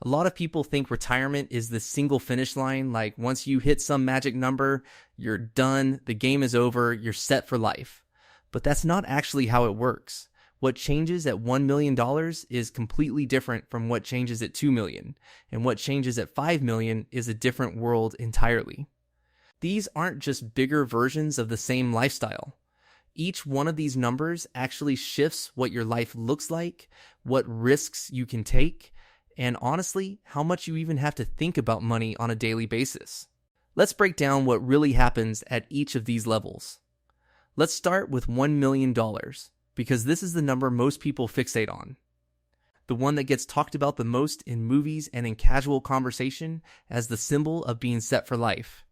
A lot of people think retirement is the single finish line, like once you hit some magic number, you're done, the game is over, you're set for life. But that's not actually how it works. What changes at $1 million is completely different from what changes at $2 million, and what changes at $5 million is a different world entirely. These aren't just bigger versions of the same lifestyle. Each one of these numbers actually shifts what your life looks like, what risks you can take, and honestly, how much you even have to think about money on a daily basis. Let's break down what really happens at each of these levels. Let's start with $1 million, because this is the number most people fixate on. The one that gets talked about the most in movies and in casual conversation as the symbol of being set for life.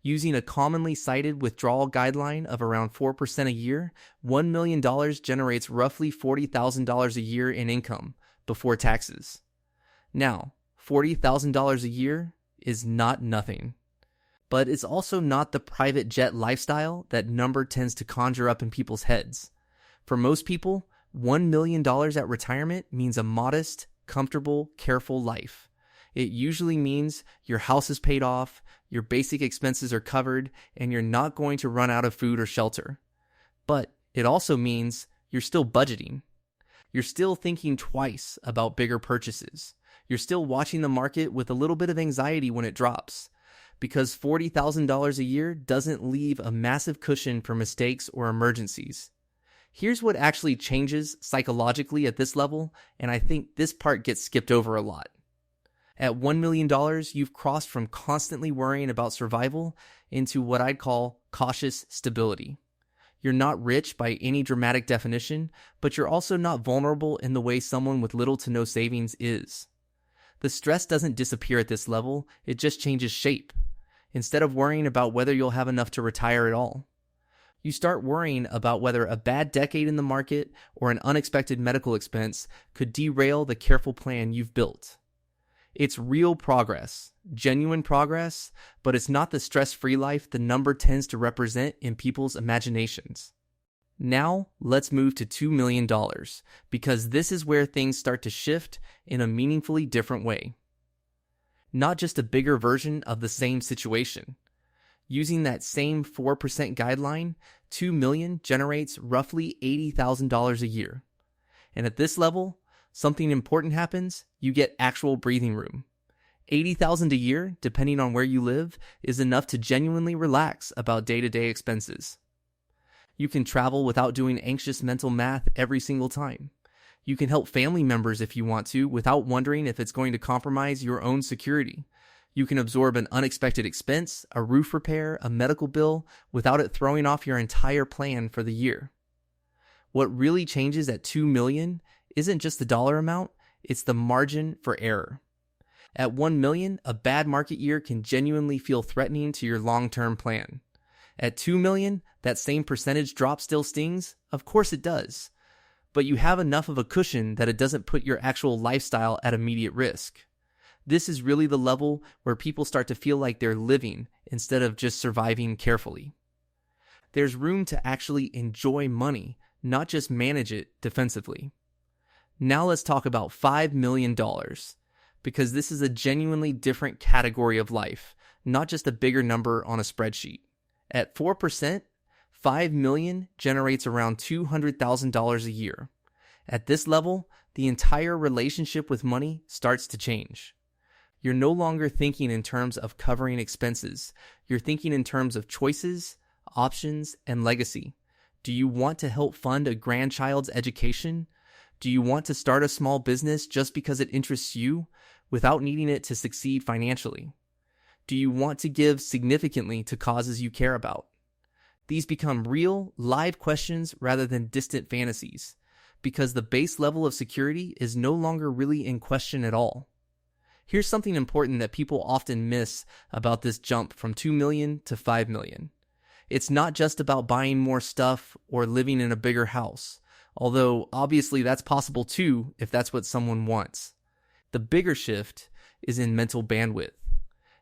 Using a commonly cited withdrawal guideline of around 4% a year, $1 million generates roughly $40,000 a year in income before taxes. Now, $40,000 a year is not nothing. But it's also not the private jet lifestyle that number tends to conjure up in people's heads. For most people, $1 million at retirement means a modest, comfortable, careful life. It usually means your house is paid off, your basic expenses are covered, and you're not going to run out of food or shelter. But it also means you're still budgeting. You're still thinking twice about bigger purchases. You're still watching the market with a little bit of anxiety when it drops. Because $40,000 a year doesn't leave a massive cushion for mistakes or emergencies. Here's what actually changes psychologically at this level, and I think this part gets skipped over a lot. At $1 million, you've crossed from constantly worrying about survival into what I'd call cautious stability. You're not rich by any dramatic definition, but you're also not vulnerable in the way someone with little to no savings is. The stress doesn't disappear at this level, it just changes shape. Instead of worrying about whether you'll have enough to retire at all, you start worrying about whether a bad decade in the market or an unexpected medical expense could derail the careful plan you've built. It's real progress, genuine progress, but it's not the stress-free life the number tends to represent in people's imaginations. Now, let's move to $2 million, because this is where things start to shift in a meaningfully different way. Not just a bigger version of the same situation. Using that same 4% guideline, $2 million generates roughly $80,000 a year. And at this level, something important happens, you get actual breathing room. $80,000 a year, depending on where you live, is enough to genuinely relax about day-to-day expenses. You can travel without doing anxious mental math every single time. You can help family members if you want to without wondering if it's going to compromise your own security. You can absorb an unexpected expense, a roof repair, a medical bill, without it throwing off your entire plan for the year. What really changes at $2 million isn't just the dollar amount, it's the margin for error. At $1 million, a bad market year can genuinely feel threatening to your long-term plan. At $2 million, that same percentage drop still stings? Of course it does. But you have enough of a cushion that it doesn't put your actual lifestyle at immediate risk. This is really the level where people start to feel like they're living instead of just surviving carefully. There's room to actually enjoy money, not just manage it defensively. Now let's talk about $5 million, because this is a genuinely different category of life, not just a bigger number on a spreadsheet. At 4%, $5 million generates around $200,000 a year. At this level, the entire relationship with money starts to change. You're no longer thinking in terms of covering expenses. You're thinking in terms of choices, options, and legacy. Do you want to help fund a grandchild's education? Do you want to start a small business just because it interests you, without needing it to succeed financially? Do you want to give significantly to causes you care about? These become real, live questions rather than distant fantasies, because the base level of security is no longer really in question at all. Here's something important that people often miss about this jump from $2 million to $5 million. It's not just about buying more stuff or living in a bigger house, although obviously that's possible too if that's what someone wants. The bigger shift is in mental bandwidth.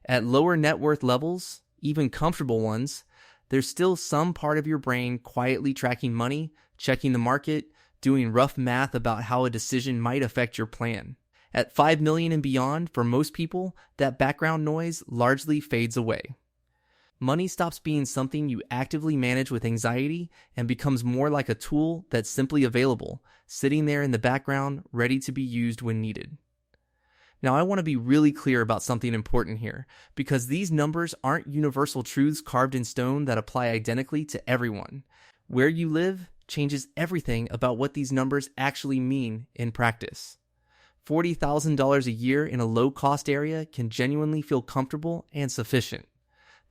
At lower net worth levels, even comfortable ones, there's still some part of your brain quietly tracking money, checking the market, doing rough math about how a decision might affect your plan. At 5 million and beyond, for most people, that background noise largely fades away. Money stops being something you actively manage with anxiety and becomes more like a tool that's simply available, sitting there in the background, ready to be used when needed. Now, I want to be really clear about something important here, because these numbers aren't universal truths carved in stone that apply identically to everyone. Where you live changes everything about what these numbers actually mean in practice. $40,000 a year in a low-cost area can genuinely feel comfortable and sufficient.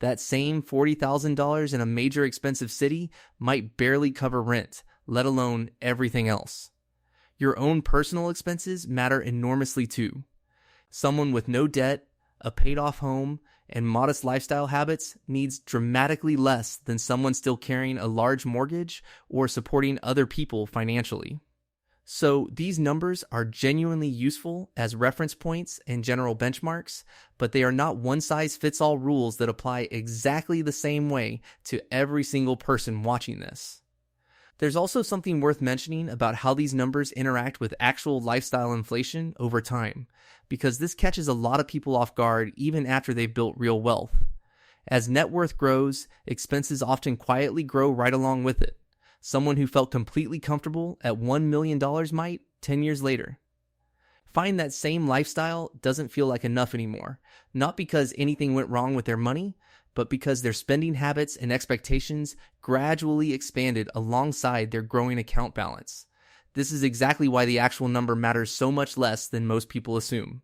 That same $40,000 in a major expensive city might barely cover rent, let alone everything else. Your own personal expenses matter enormously too. Someone with no debt, a paid-off home, and modest lifestyle habits needs dramatically less than someone still carrying a large mortgage or supporting other people financially. So these numbers are genuinely useful as reference points and general benchmarks, but they are not one-size-fits-all rules that apply exactly the same way to every single person watching this. There's also something worth mentioning about how these numbers interact with actual lifestyle inflation over time, because this catches a lot of people off guard even after they've built real wealth. As net worth grows, expenses often quietly grow right along with it. Someone who felt completely comfortable at $1 million might 10 years later find that same lifestyle doesn't feel like enough anymore, not because anything went wrong with their money, but because their spending habits and expectations gradually expanded alongside their growing account balance. This is exactly why the actual number matters so much less than most people assume.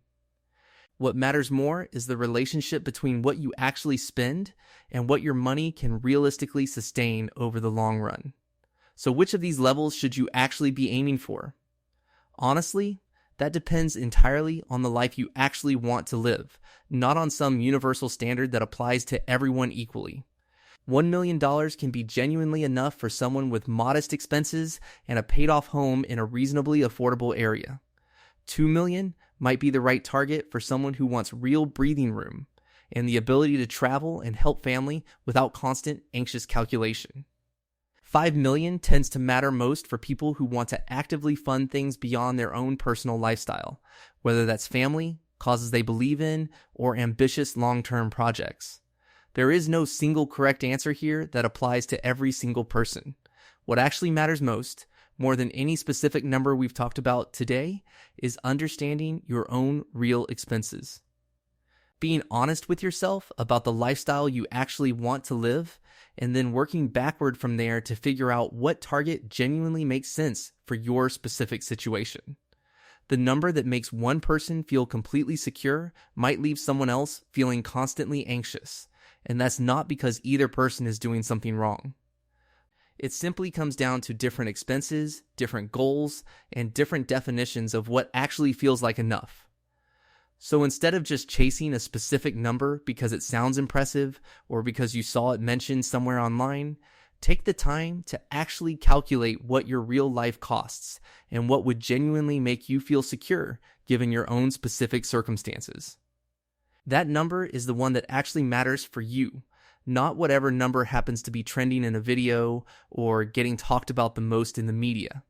What matters more is the relationship between what you actually spend and what your money can realistically sustain over the long run. So which of these levels should you actually be aiming for? Honestly, that depends entirely on the life you actually want to live, not on some universal standard that applies to everyone equally. $1 million can be genuinely enough for someone with modest expenses and a paid-off home in a reasonably affordable area. $2 million might be the right target for someone who wants real breathing room and the ability to travel and help family without constant anxious calculation. $5 million tends to matter most for people who want to actively fund things beyond their own personal lifestyle, whether that's family, causes they believe in, or ambitious long-term projects. There is no single correct answer here that applies to every single person. What actually matters most, more than any specific number we've talked about today, is understanding your own real expenses. Being honest with yourself about the lifestyle you actually want to live, and then working backward from there to figure out what target genuinely makes sense for your specific situation. The number that makes one person feel completely secure might leave someone else feeling constantly anxious, and that's not because either person is doing something wrong. It simply comes down to different expenses, different goals, and different definitions of what actually feels like enough. So instead of just chasing a specific number because it sounds impressive or because you saw it mentioned somewhere online, take the time to actually calculate what your real life costs and what would genuinely make you feel secure given your own specific circumstances. That number is the one that actually matters for you, not whatever number happens to be trending in a video or getting talked about the most in the media.